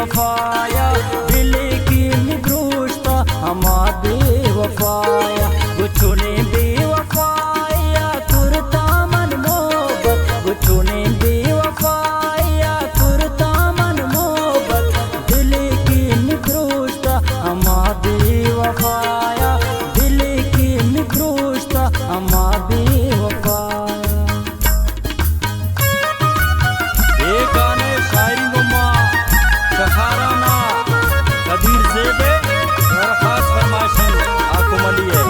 बेवफाया दिल की निकृष्टता हमा बेवफाया गुछुने बेवफाया तुरता मन मोहब्बत गुछुने बेवफाया तुरता मन मोहब्बत दिल की निकृष्टता हमा बेवफाया दिल की निकृष्टता हमा बेवफाया। ये गाने शायरी मुम्मा सखाराना कदीर ज़ेबे और खास फरमाइशन आपको मिली है।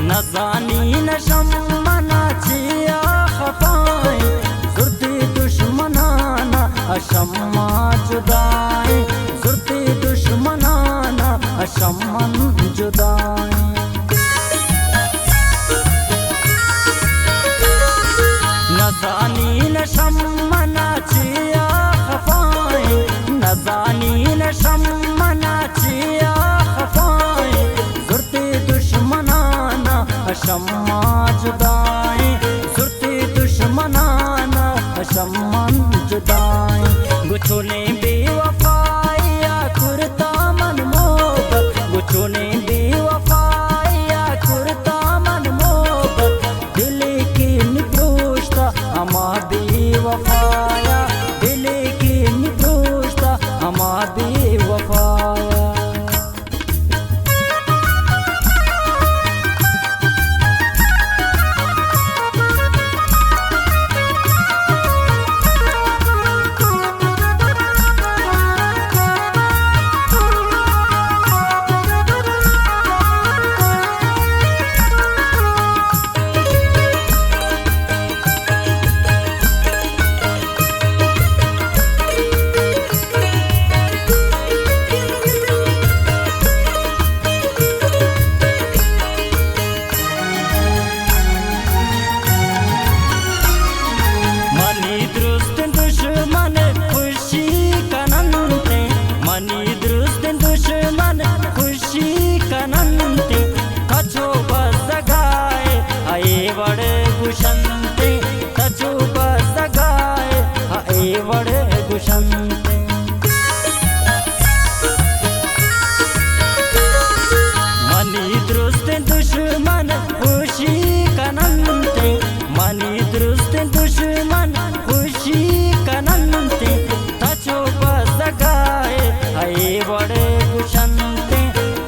नज़ानी नशम मनाचिया खफाए जुर्ती दुश्मनाना अशम्मा जुदाए जुर्ती दुश्मनाना अशम्मन जुदाए। नज़ानी नशम मनाचिया खफाए नज़ानी नशम मनाचिया खफाए जुर्ती दुश्मनाना अशम्मा जुदाए जुर्ती दुश्मनाना अशम्मन जुदाए गुछुने बेवफाया कुरता मन मोहब्बत गुछुने बेवफाया कुरता मन मोहब्बत दिल की निकृष्टता हमा बेवफाया दिल की निकृष्टता हमा बेवफाया। दुश्मन खुशी कनंते कछो बसगाए आए बड़े गुशंते कछो बसगाए आए बड़े गुशंते। मनी दुरुस्त दुश्मन खुशी कनंते मनी दुरुस्त दुश्मन खुशी कनंते कछो बसगाए आए बड़े गुशंते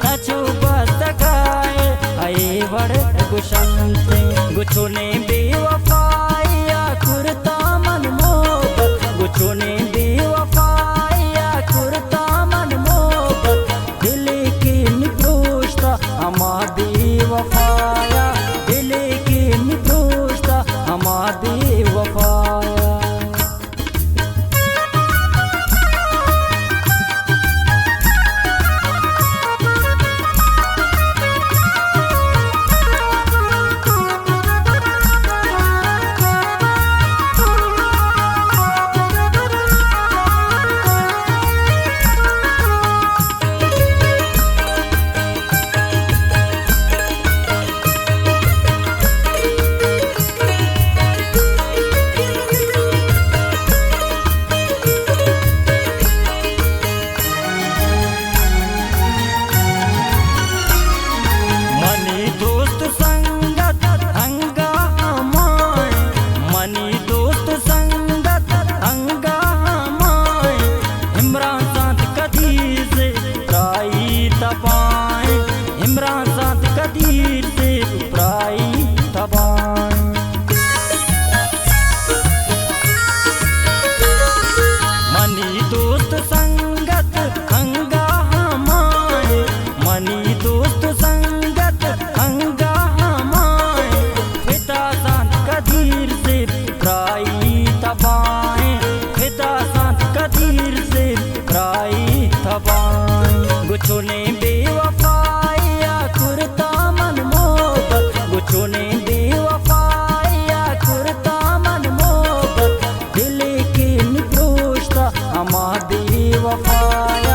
कछो बसगाए आए बड़े गुशंते गुछुने बेवफाया कुरता मन मोहब्बत गुछुने बेवफाया कुरता मन मोहब्बत दिल की निकृष्टता हमा बेवफाया दिल की निकृष्टता हमा बेवफाया। आमा बेवफाया